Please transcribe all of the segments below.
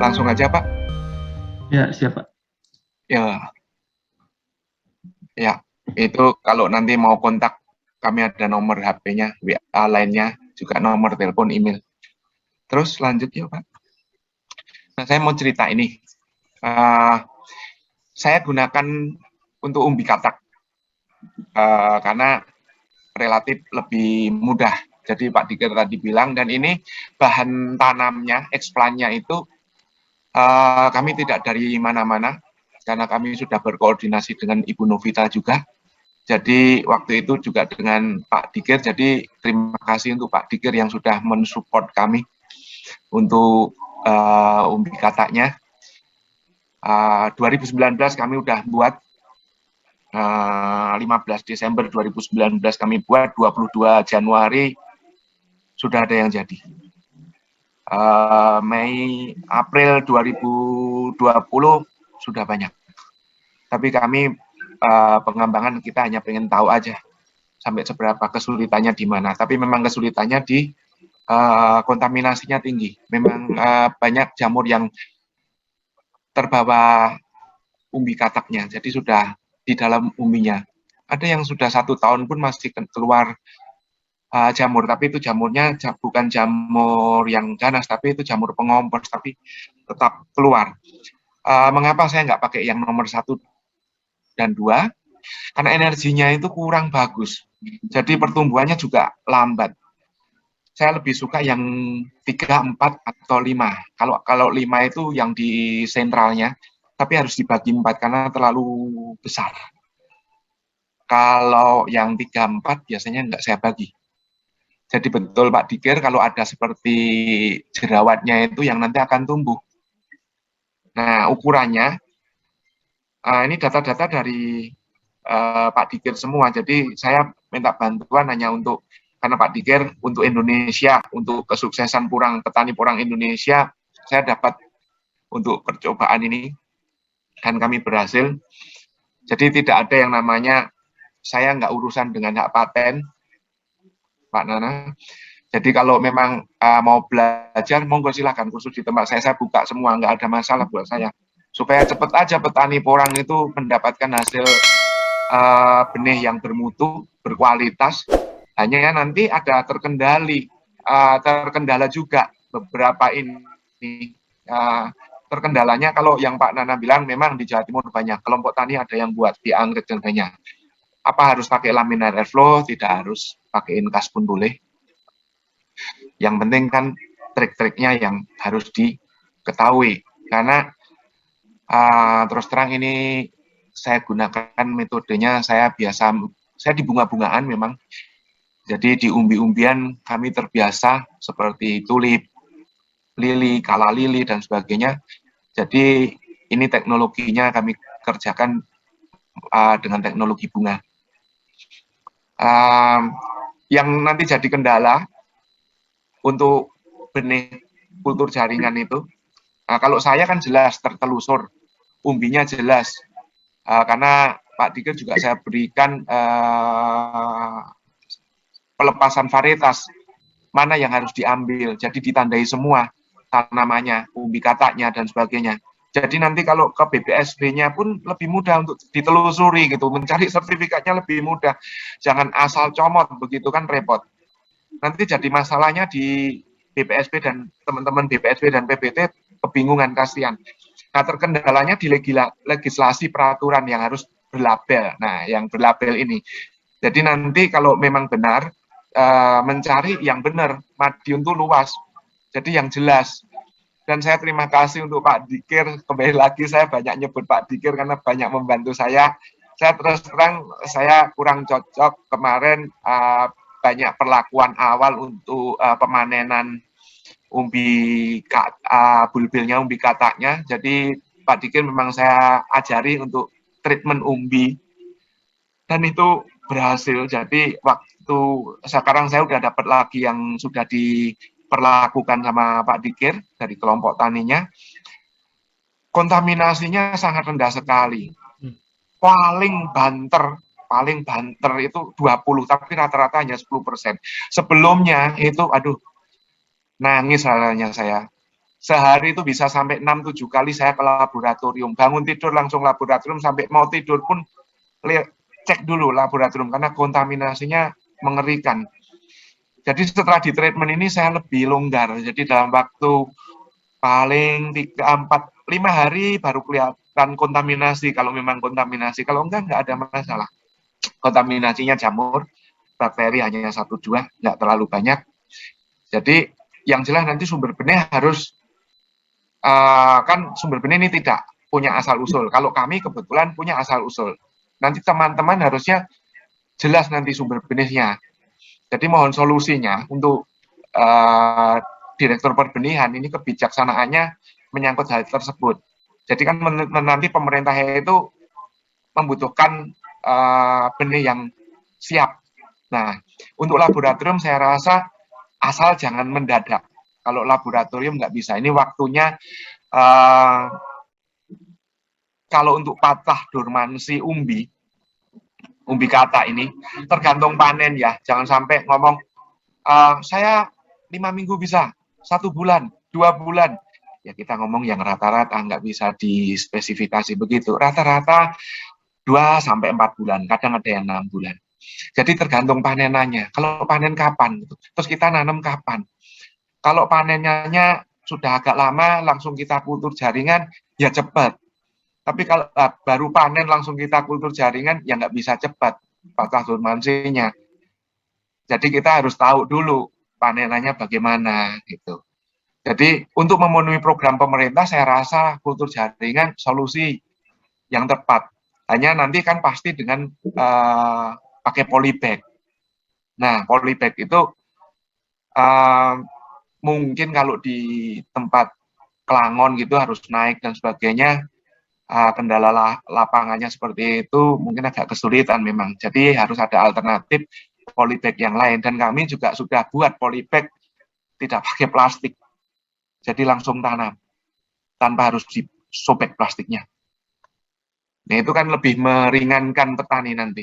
Langsung aja, Pak. Ya, siapa? Ya, ya. Itu kalau nanti mau kontak, kami ada nomor HP-nya, WA lainnya, juga nomor telepon, email. Terus lanjut ya, Pak. Nah, saya mau cerita ini. Uh, saya gunakan untuk umbi katak karena relatif lebih mudah. Jadi Pak Diker tadi bilang, dan ini bahan tanamnya, eksplannya itu kami tidak dari mana-mana, karena kami sudah berkoordinasi dengan Ibu Novita juga. Jadi waktu itu juga dengan Pak Diker, jadi terima kasih untuk Pak Diker yang sudah mensupport kami untuk umbi kataknya. 2019 kami udah buat, 15 Desember 2019 kami buat, 22 Januari sudah ada yang jadi. Mei, April 2020 sudah banyak. Tapi kami pengembangan kita hanya pengen tahu aja sampai seberapa kesulitannya di mana. Tapi memang kesulitannya di kontaminasinya tinggi. Memang banyak jamur yang terbawa umbi kataknya. Jadi sudah di dalam umbinya. Ada yang sudah 1 tahun pun masih keluar jamur, tapi itu jamurnya bukan jamur yang ganas, tapi itu jamur pengompos, tapi tetap keluar. Mengapa saya nggak pakai yang nomor 1 dan 2? Karena energinya itu kurang bagus. Jadi pertumbuhannya juga lambat. Saya lebih suka yang 3, 4, atau 5. Kalau 5 itu yang di sentralnya, tapi harus dibagi 4 karena terlalu besar. Kalau yang 3, 4 biasanya nggak saya bagi. Jadi betul Pak Diker, kalau ada seperti jerawatnya itu yang nanti akan tumbuh. Nah, ukurannya, ini data-data dari Pak Diker semua. Jadi saya minta bantuan hanya untuk, karena Pak Diker untuk Indonesia, untuk kesuksesan petani porang Indonesia, saya dapat untuk percobaan ini, dan kami berhasil. Jadi tidak ada yang namanya, saya nggak urusan dengan hak paten, Pak Nana. Jadi kalau memang mau belajar, monggo silakan, khusus di tempat saya buka semua, nggak ada masalah buat saya. Supaya cepat aja petani porang itu mendapatkan hasil benih yang bermutu, berkualitas. Hanya nanti ada terkendala juga beberapa ini. Terkendalanya kalau yang Pak Nana bilang memang di Jawa Timur banyak kelompok tani ada yang buat di anggrek dan banyak. Apa harus pakai laminar airflow? Tidak harus, pakai inkas pun boleh. Yang penting kan trik-triknya yang harus diketahui. Karena terus terang ini saya gunakan metodenya, saya di bunga-bungaan memang. Jadi di umbi-umbian kami terbiasa seperti tulip, lili, kala lili, dan sebagainya. Jadi ini teknologinya kami kerjakan dengan teknologi bunga. Yang nanti jadi kendala untuk benih kultur jaringan itu, kalau saya kan jelas tertelusur, umbinya jelas, karena Pak Diker juga saya berikan pelepasan varietas, mana yang harus diambil, jadi ditandai semua tanamannya, umbi kataknya, dan sebagainya. Jadi nanti kalau ke BPSB-nya pun lebih mudah untuk ditelusuri gitu, mencari sertifikatnya lebih mudah. Jangan asal comot, begitu kan repot. Nanti jadi masalahnya di BPSB dan teman-teman BPSB dan PBT kebingungan, kasihan. Nah, terkendalanya di legislasi peraturan yang harus berlabel. Nah, yang berlabel ini. Jadi nanti kalau memang benar, mencari yang benar, Madiun itu luas. Jadi yang jelas. Dan saya terima kasih untuk Pak Dikir, kembali lagi saya banyak nyebut Pak Dikir karena banyak membantu saya. Saya terus terang, saya kurang cocok kemarin banyak perlakuan awal untuk pemanenan bulbilnya, umbi kataknya. Jadi Pak Dikir memang saya ajari untuk treatment umbi. Dan itu berhasil. Jadi waktu sekarang saya udah dapat lagi yang sudah diperlakukan sama Pak Dikir dari kelompok taninya. Kontaminasinya sangat rendah sekali. Paling banter itu 20, tapi rata-rata hanya 10%. Sebelumnya itu, aduh, nangis rasanya saya. sehari itu bisa sampai 6-7 kali saya ke laboratorium. Bangun tidur langsung laboratorium, sampai mau tidur pun cek dulu laboratorium karena kontaminasinya mengerikan. Jadi setelah di treatment ini saya lebih longgar. Jadi dalam waktu paling 3, 4, 5 hari baru kelihatan kontaminasi. Kalau memang kontaminasi, kalau enggak ada masalah. Kontaminasinya jamur, bakteri hanya 1-2, nggak terlalu banyak. Jadi yang jelas nanti sumber benih harus kan sumber benih ini tidak punya asal usul. Kalau kami kebetulan punya asal usul. Nanti teman-teman harusnya jelas nanti sumber benihnya. Jadi mohon solusinya untuk Direktur Perbenihan ini kebijaksanaannya menyangkut hal tersebut. Jadi kan nanti pemerintah itu membutuhkan benih yang siap. Nah, untuk laboratorium saya rasa asal jangan mendadak. Kalau laboratorium nggak bisa. Ini waktunya kalau untuk patah dormansi umbi kata ini tergantung panen ya. Jangan sampai ngomong saya 5 minggu bisa, 1 bulan, 2 bulan. Ya kita ngomong yang rata-rata, nggak bisa dispesifikasi begitu. Rata-rata 2-4 bulan, kadang ada yang 6 bulan. Jadi tergantung panenannya. Kalau panen kapan? Terus kita nanam kapan? Kalau panennya sudah agak lama, langsung kita kultur jaringan, ya cepat. Tapi kalau baru panen langsung kita kultur jaringan, ya nggak bisa cepat patah dormansinya. Jadi kita harus tahu dulu panenannya bagaimana gitu. Jadi untuk memenuhi program pemerintah, saya rasa kultur jaringan solusi yang tepat. Hanya nanti kan pasti dengan pakai polybag. Nah, polybag itu mungkin kalau di tempat Kelangon gitu harus naik dan sebagainya, kendala lapangannya seperti itu mungkin agak kesulitan memang. Jadi harus ada alternatif polybag yang lain. Dan kami juga sudah buat polybag tidak pakai plastik. Jadi langsung tanam tanpa harus disobek plastiknya. Nah itu kan lebih meringankan petani nanti.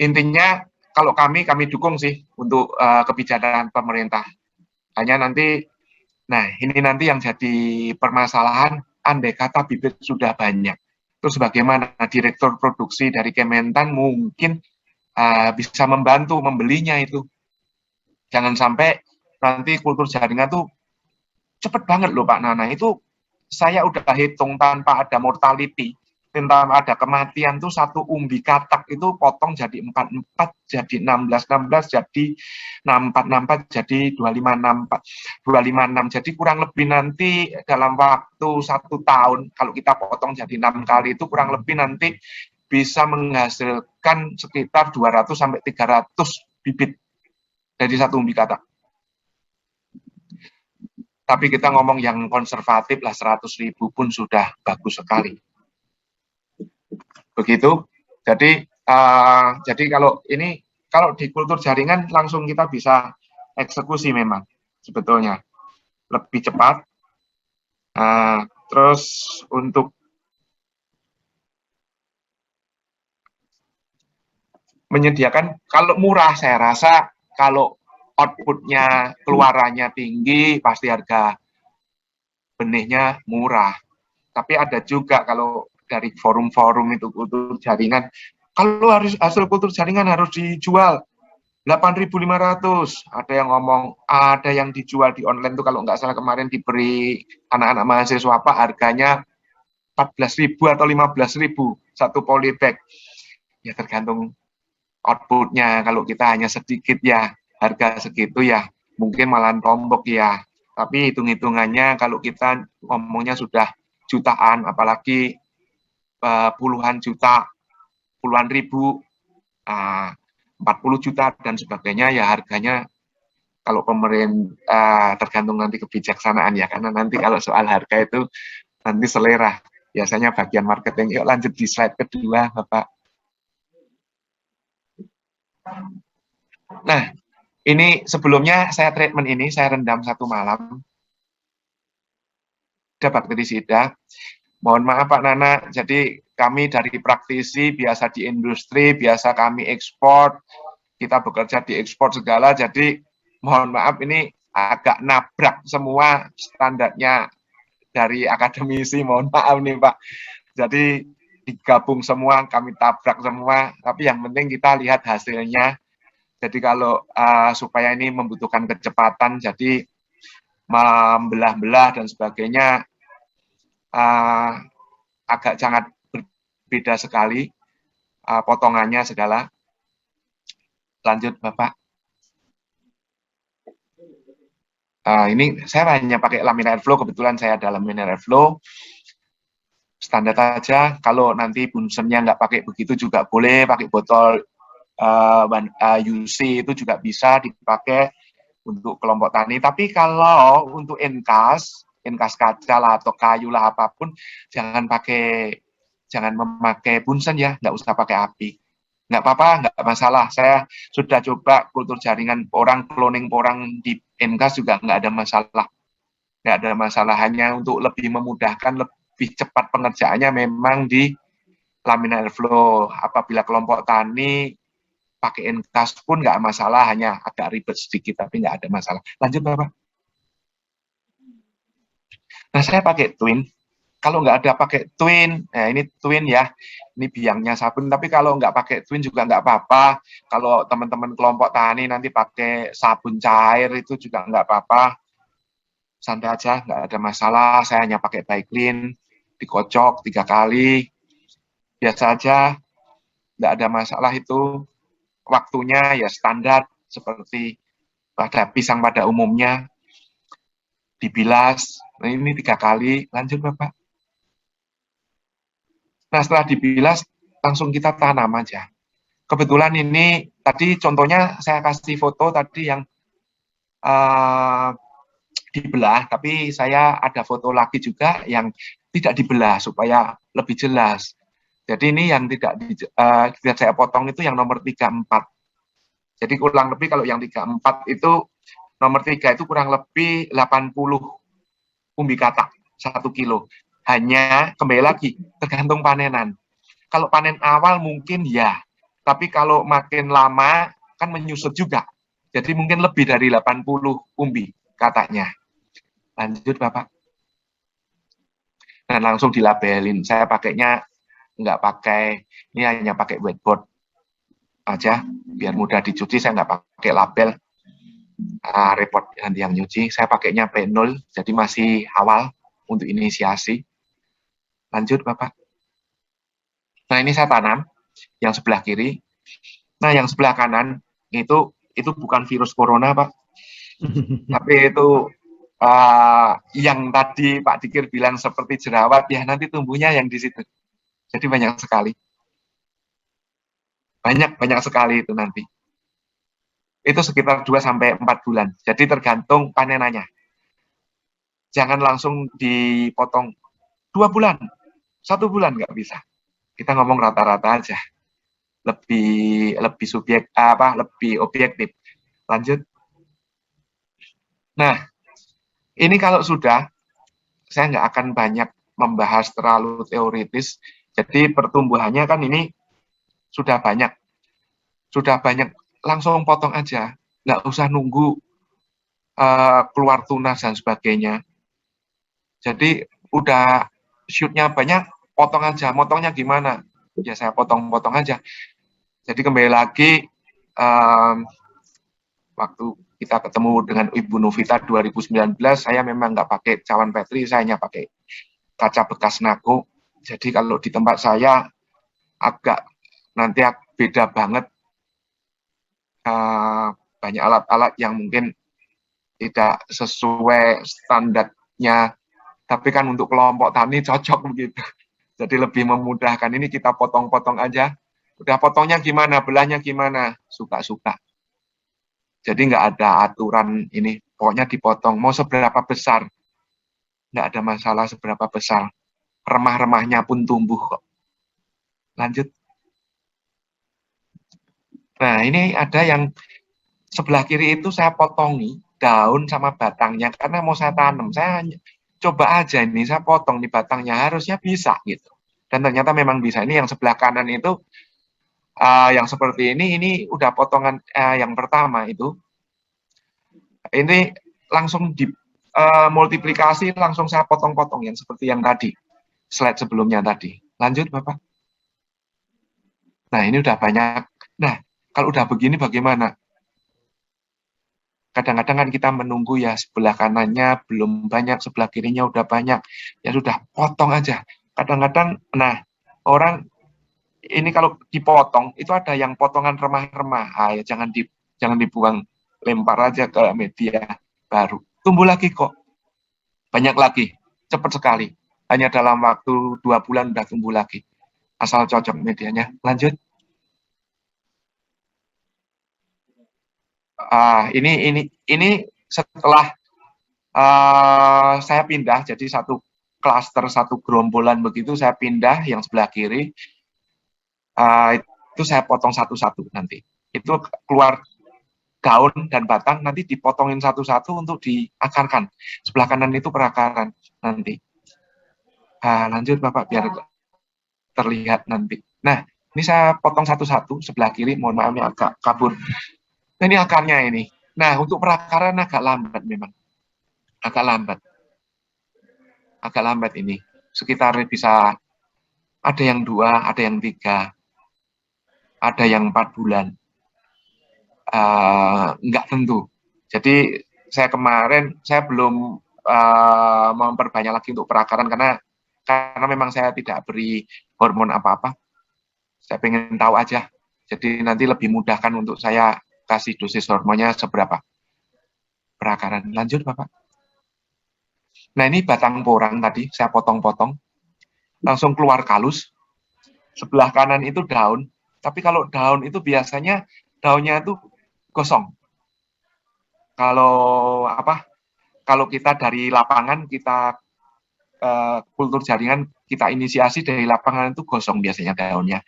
Intinya kalau kami dukung sih untuk kebijakan pemerintah. Hanya nanti, nah ini nanti yang jadi permasalahan, andai kata bibit sudah banyak. Terus bagaimana direktur produksi dari Kementan mungkin bisa membantu membelinya itu. Jangan sampai nanti kultur jaringan tuh cepet banget loh Pak Nana. Itu saya udah hitung tanpa ada mortality, tanpa ada kematian tuh satu umbi katak itu potong jadi 44, jadi 16, jadi 64, jadi 25, jadi kurang lebih nanti dalam waktu 1 tahun, kalau kita potong jadi 6 kali itu kurang lebih nanti bisa menghasilkan sekitar 200-300 bibit dari satu umbi katak. Tapi kita ngomong yang konservatif lah 100.000 pun sudah bagus sekali. Begitu. Jadi kalau di kultur jaringan langsung kita bisa eksekusi memang sebetulnya lebih cepat. Terus untuk menyediakan, kalau murah saya rasa kalau outputnya keluarannya tinggi pasti harga benihnya murah. Tapi ada juga kalau dari forum-forum itu kultur jaringan, kalau harus hasil kultur jaringan harus dijual 8.500. Ada yang ngomong, ada yang dijual di online tuh kalau nggak salah kemarin diberi anak-anak mahasiswa apa harganya 14.000 atau 15.000 satu polybag. Ya tergantung outputnya. Kalau kita hanya sedikit ya harga segitu ya mungkin malah tombok ya. Tapi hitung-hitungannya kalau kita ngomongnya sudah jutaan, apalagi puluhan juta, puluhan ribu, 40 juta dan sebagainya ya harganya kalau pemerintah tergantung nanti kebijaksanaan ya, karena nanti kalau soal harga itu nanti selera biasanya bagian marketing. Yuk lanjut di slide kedua Bapak. Nah ini sebelumnya saya treatment ini saya rendam 1 malam, ada bakterisida. Mohon maaf Pak Nana, jadi kami dari praktisi biasa di industri, biasa kami ekspor, kita bekerja di ekspor segala, jadi mohon maaf ini agak nabrak semua standarnya dari akademisi, mohon maaf nih Pak. Jadi digabung semua, kami tabrak semua, tapi yang penting kita lihat hasilnya. Jadi kalau supaya ini membutuhkan kecepatan, jadi membelah-belah dan sebagainya agak sangat berbeda sekali potongannya segala. Lanjut Bapak. Ini saya hanya pakai laminar airflow, kebetulan saya ada laminar airflow. Standar aja, kalau nanti bunsennya nggak pakai begitu juga boleh, pakai botol UC itu juga bisa dipakai untuk kelompok tani. Tapi kalau untuk enkas kaca lah atau kayu lah apapun, jangan memakai bunsen ya, nggak usah pakai api. Nggak apa-apa, nggak masalah. Saya sudah coba kultur jaringan porang, cloning porang di enkas juga nggak ada masalah. Nggak ada masalah, hanya untuk lebih memudahkan, lebih cepat pengerjaannya memang di laminar airflow. Apabila kelompok tani pakai enkas pun nggak masalah, hanya agak ribet sedikit, tapi nggak ada masalah. Lanjut Bapak. Nah saya pakai twin. Kalau nggak ada pakai twin, nah ini twin ya, ini biangnya sabun. Tapi kalau nggak pakai twin juga nggak apa-apa. Kalau teman-teman kelompok tani nanti pakai sabun cair itu juga nggak apa-apa. Santai aja, nggak ada masalah. Saya hanya pakai Biclean, dikocok 3 kali. Biasa aja, nggak ada masalah itu. Waktunya ya standar seperti pada pisang pada umumnya, dibilas. Nah, ini 3 kali. Lanjut Bapak. Nah setelah dibilas langsung kita tanam aja. Kebetulan ini tadi contohnya saya kasih foto tadi yang dibelah, tapi saya ada foto lagi juga yang tidak dibelah supaya lebih jelas. Jadi ini yang tidak saya potong itu yang nomor 34. Jadi kurang lebih kalau yang 34 itu nomor 3 itu kurang lebih 80 umbi katak 1 kilo. Hanya kembali lagi tergantung panenan. Kalau panen awal mungkin ya, tapi kalau makin lama kan menyusut juga. Jadi mungkin lebih dari 80 umbi katanya. Lanjut Bapak. Nah langsung dilabelin. Saya pakainya nggak pakai, ini hanya pakai whiteboard aja, biar mudah dicuci. Saya nggak pakai label. Repot nanti yang nyuci. Saya pakainya P0, jadi masih awal untuk inisiasi. Lanjut Bapak. Nah ini saya tanam yang sebelah kiri. Nah yang sebelah kanan itu bukan virus corona Pak, tapi itu yang tadi Pak Dikir bilang seperti jerawat, ya nanti tumbuhnya yang di situ. Jadi banyak sekali. Banyak sekali itu nanti. Itu sekitar 2-4 bulan. Jadi tergantung panenannya. Jangan langsung dipotong 2 bulan, 1 bulan nggak bisa. Kita ngomong rata-rata aja. Lebih lebih objektif. Lanjut. Nah, ini kalau sudah, saya nggak akan banyak membahas terlalu teoritis. Jadi pertumbuhannya kan ini sudah banyak langsung potong aja, nggak usah nunggu keluar tunas dan sebagainya. Jadi udah shootnya banyak, potong aja. Motongnya gimana? Ya saya potong-potong aja. Jadi kembali lagi waktu kita ketemu dengan Ibu Novita 2019, saya memang nggak pakai cawan petri, saya hanya pakai kaca bekas nako. Jadi kalau di tempat saya agak nanti beda banget, banyak alat-alat yang mungkin tidak sesuai standarnya, tapi kan untuk kelompok tani cocok begitu. Jadi lebih memudahkan. Ini kita potong-potong aja. Udah potongnya gimana, belahnya gimana, suka-suka. Jadi nggak ada aturan ini, pokoknya dipotong. Mau seberapa besar, nggak ada masalah seberapa besar. Remah-remahnya pun tumbuh kok. Lanjut. Nah ini ada yang sebelah kiri itu saya potongi daun sama batangnya karena mau saya tanam. Saya coba aja ini, saya potong di batangnya, harusnya bisa gitu. Dan ternyata memang bisa. Ini yang sebelah kanan itu yang seperti ini udah potongan yang pertama itu. Ini langsung di multiplikasi, langsung saya potong-potong yang seperti yang tadi, slide sebelumnya tadi. Lanjut Bapak. Nah ini udah banyak. Nah kalau udah begini bagaimana? Kadang-kadang kan kita menunggu ya sebelah kanannya belum banyak, sebelah kirinya udah banyak. Ya sudah, potong aja. Kadang-kadang, nah orang ini kalau dipotong itu ada yang potongan remah-remah. Ah, ya jangan dibuang, lempar aja ke media baru. Tumbuh lagi kok, banyak lagi, cepat sekali. Hanya dalam waktu 2 bulan udah tumbuh lagi. Asal cocok medianya. Lanjut. Ini setelah saya pindah jadi satu klaster, satu gerombolan begitu, saya pindah yang sebelah kiri, itu saya potong satu-satu nanti. Itu keluar daun dan batang, nanti dipotongin satu-satu untuk diakarkan. Sebelah kanan itu perakaran nanti. Lanjut Bapak, biar terlihat nanti. Nah, ini saya potong satu-satu, sebelah kiri, mohon maaf ini agak kabur. Nah, ini akarnya ini. Nah, untuk perakaran agak lambat memang. Agak lambat. Agak lambat ini. Sekitar bisa ada yang 2, ada yang 3, ada yang 4 bulan. Nggak tentu. Jadi saya kemarin saya belum memperbanyak lagi untuk perakaran karena memang saya tidak beri hormon apa-apa. Saya pengen tahu aja. Jadi nanti lebih mudahkan untuk saya kasih dosis hormonnya seberapa perakaran. Lanjut Bapak. Nah ini batang porang tadi saya potong-potong, langsung keluar kalus. Sebelah kanan itu daun, tapi kalau daun itu biasanya daunnya itu gosong. Kalau apa? Kalau kita dari lapangan kita kultur jaringan kita inisiasi dari lapangan itu gosong biasanya daunnya.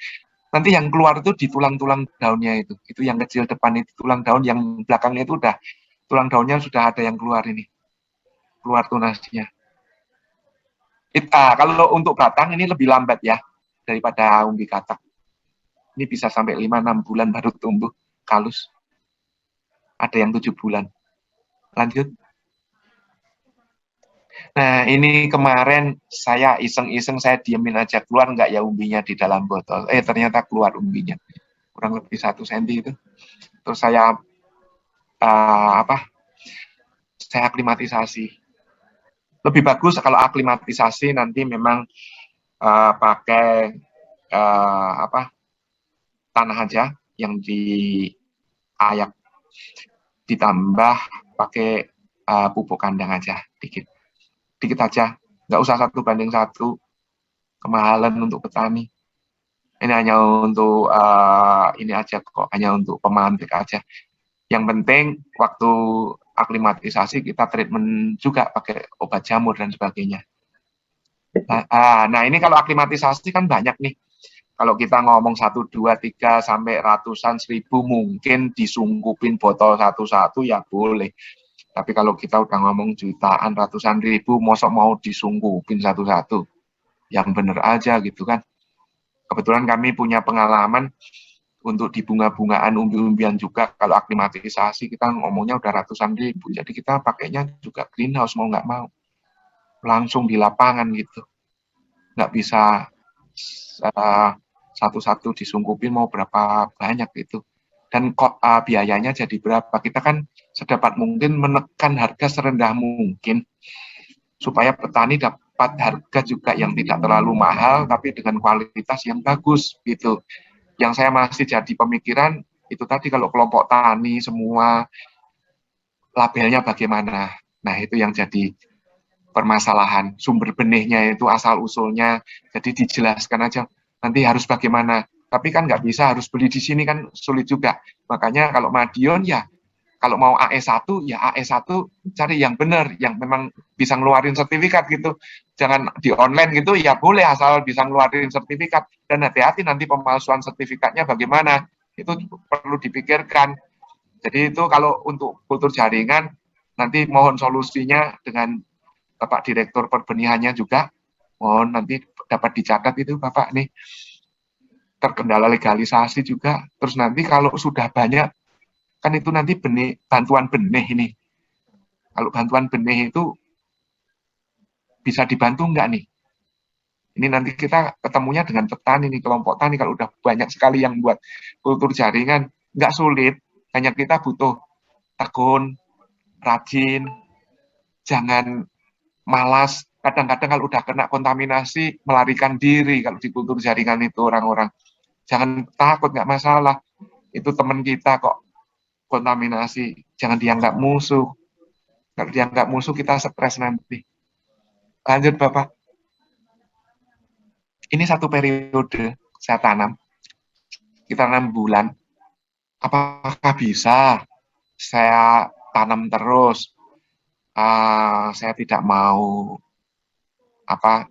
Nanti yang keluar itu di tulang-tulang daunnya itu yang kecil depan itu tulang daun, yang belakangnya itu udah tulang daunnya sudah ada yang keluar ini, keluar tunasnya. Kalau untuk batang ini lebih lambat ya daripada umbi katak. Ini bisa sampai 5-6 bulan baru tumbuh kalus. Ada yang 7 bulan. Lanjut. Nah, ini kemarin saya iseng-iseng saya diemin aja, keluar nggak ya umbinya di dalam botol. Ternyata keluar umbinya. Kurang lebih 1 cm itu. Terus saya saya aklimatisasi. Lebih bagus kalau aklimatisasi nanti memang pakai tanah aja yang diayak, ditambah pakai pupuk kandang aja dikit dikit aja, nggak usah 1:1, kemahalan untuk petani. Ini hanya untuk ini aja kok, hanya untuk pemantik aja. Yang penting waktu aklimatisasi kita treatment juga pakai obat jamur dan sebagainya. Nah ini kalau aklimatisasi kan banyak nih. Kalau kita ngomong 1, 2, 3 sampai ratusan, 1000 mungkin disungkupin botol satu-satu ya boleh. Tapi kalau kita udah ngomong jutaan, ratusan ribu, mosok mau disungkupin satu-satu. Yang bener aja gitu kan. Kebetulan kami punya pengalaman untuk di bunga-bungaan umbi-umbian juga. Kalau aklimatisasi kita ngomongnya udah ratusan ribu. Jadi kita pakainya juga greenhouse mau nggak mau. Langsung di lapangan gitu. Nggak bisa satu-satu disungkupin mau berapa banyak gitu. Dan kok biayanya jadi berapa. Kita kan sedapat mungkin menekan harga serendah mungkin supaya petani dapat harga juga yang tidak terlalu mahal tapi dengan kualitas yang bagus gitu. Yang saya masih jadi pemikiran itu tadi, kalau kelompok tani semua labelnya bagaimana. Nah itu yang jadi permasalahan, sumber benihnya itu asal usulnya, jadi dijelaskan aja nanti harus bagaimana. Tapi kan nggak bisa harus beli di sini, kan sulit juga. Makanya kalau Madiun ya kalau mau AE1 ya AE1 cari yang benar, yang memang bisa ngeluarin sertifikat gitu. Jangan di online gitu ya boleh asal bisa ngeluarin sertifikat, dan hati-hati nanti pemalsuan sertifikatnya bagaimana. Itu perlu dipikirkan. Jadi itu kalau untuk kultur jaringan nanti mohon solusinya dengan Bapak Direktur Perbenihannya juga, mohon nanti dapat dicatat itu Bapak nih, terkendala legalisasi juga. Terus nanti kalau sudah banyak kan itu nanti benih, bantuan benih ini Kalau bantuan benih itu bisa dibantu nggak nih? Ini nanti kita ketemunya dengan petani nih, kelompok tani. Kalau udah banyak sekali yang buat kultur jaringan, nggak sulit. Hanya kita butuh tekun, rajin, jangan malas. Kadang-kadang kalau udah kena kontaminasi, melarikan diri kalau di kultur jaringan itu orang-orang. Jangan takut, nggak masalah. Itu teman kita kok kontaminasi. Jangan dianggap musuh. Kalau dianggap musuh, kita stres nanti. Lanjut, Bapak. Ini satu periode saya tanam. Kita 6 bulan. Apakah bisa saya tanam terus? Saya tidak mau apa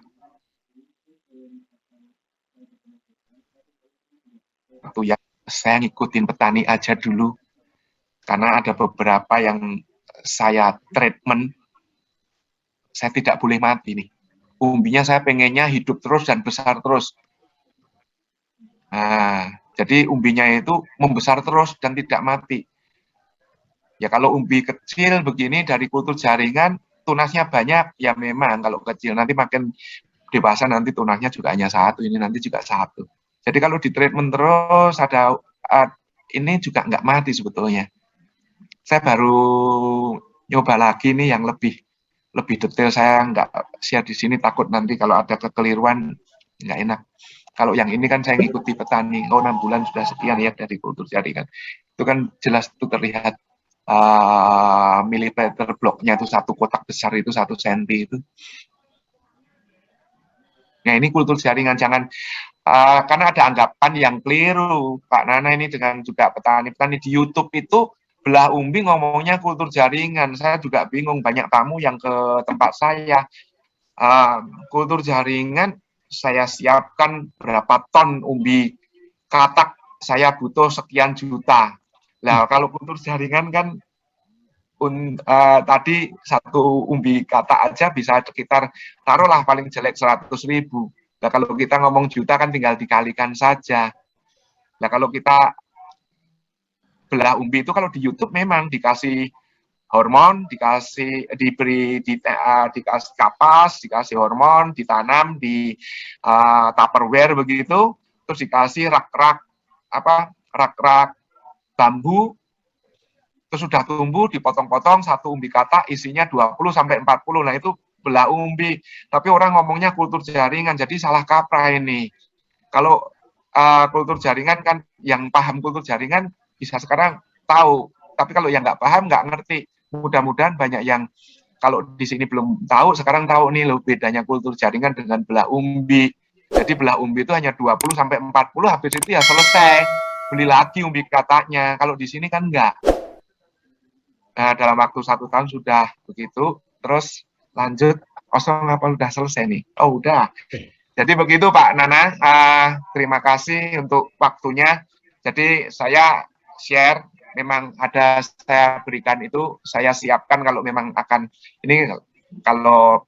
waktu ya saya ngikutin petani aja dulu karena ada beberapa yang saya treatment, saya tidak boleh mati nih. Umbinya saya pengennya hidup terus dan besar terus. Nah, jadi umbinya itu membesar terus dan tidak mati. Ya kalau umbi kecil begini dari kultur jaringan, tunasnya banyak, ya memang kalau kecil. Nanti makin dewasa nanti tunasnya juga hanya satu, ini nanti juga satu. Jadi kalau di treatment terus ada ini juga nggak mati sebetulnya. Saya baru nyoba lagi nih yang lebih detail. Saya nggak share di sini takut nanti kalau ada kekeliruan nggak enak. Kalau yang ini kan saya ngikuti petani, 6 bulan sudah sekian ya dari kultur jaringan. Itu kan jelas itu terlihat milimeter bloknya itu satu kotak besar itu 1 senti itu. Nah ini kultur jaringan, jangan karena ada anggapan yang keliru, Pak Nana ini dengan juga petani-petani di YouTube itu belah umbi ngomongnya kultur jaringan. Saya juga bingung, banyak tamu yang ke tempat saya. Kultur jaringan saya siapkan berapa ton umbi katak, saya butuh sekian juta. Nah kalau kultur jaringan kan tadi satu umbi katak aja bisa sekitar taruhlah paling jelek 100.000. Nah kalau kita ngomong juta kan tinggal dikalikan saja. Nah kalau kita belah umbi itu kalau di YouTube memang dikasih hormon, dikasih kapas, dikasih hormon, ditanam di Tupperware begitu, terus dikasih rak-rak bambu, terus sudah tumbuh dipotong-potong satu umbi katak isinya 20 sampai 40. Nah itu belah umbi. Tapi orang ngomongnya kultur jaringan, jadi salah kaprah ini. Kalau kultur jaringan kan yang paham kultur jaringan bisa sekarang tahu. Tapi kalau yang nggak paham nggak ngerti. Mudah-mudahan banyak yang kalau di sini belum tahu, sekarang tahu nih loh bedanya kultur jaringan dengan belah umbi. Jadi belah umbi itu hanya 20 sampai 40, habis itu ya selesai. Beli lagi umbi kataknya. Kalau di sini kan enggak. Nah, dalam waktu 1 tahun sudah begitu. Terus lanjut, kosong apa udah selesai nih? Oh udah. Jadi begitu Pak Nana, terima kasih untuk waktunya. Jadi saya share, memang ada saya berikan itu, saya siapkan kalau memang akan, ini kalau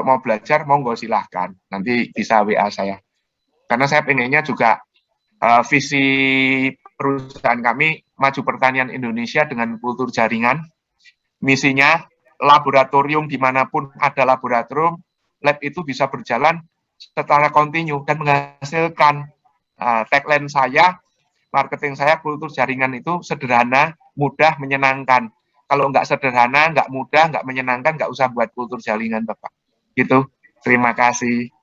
mau belajar, monggo silahkan, nanti bisa WA saya. Karena saya pengennya juga visi perusahaan kami, maju pertanian Indonesia dengan kultur jaringan, misinya laboratorium dimanapun ada laboratorium, lab itu bisa berjalan secara kontinu dan menghasilkan. Tagline saya, marketing saya, kultur jaringan itu sederhana, mudah, menyenangkan. Kalau nggak sederhana, nggak mudah, nggak menyenangkan, nggak usah buat kultur jaringan, Bapak. Gitu. Terima kasih.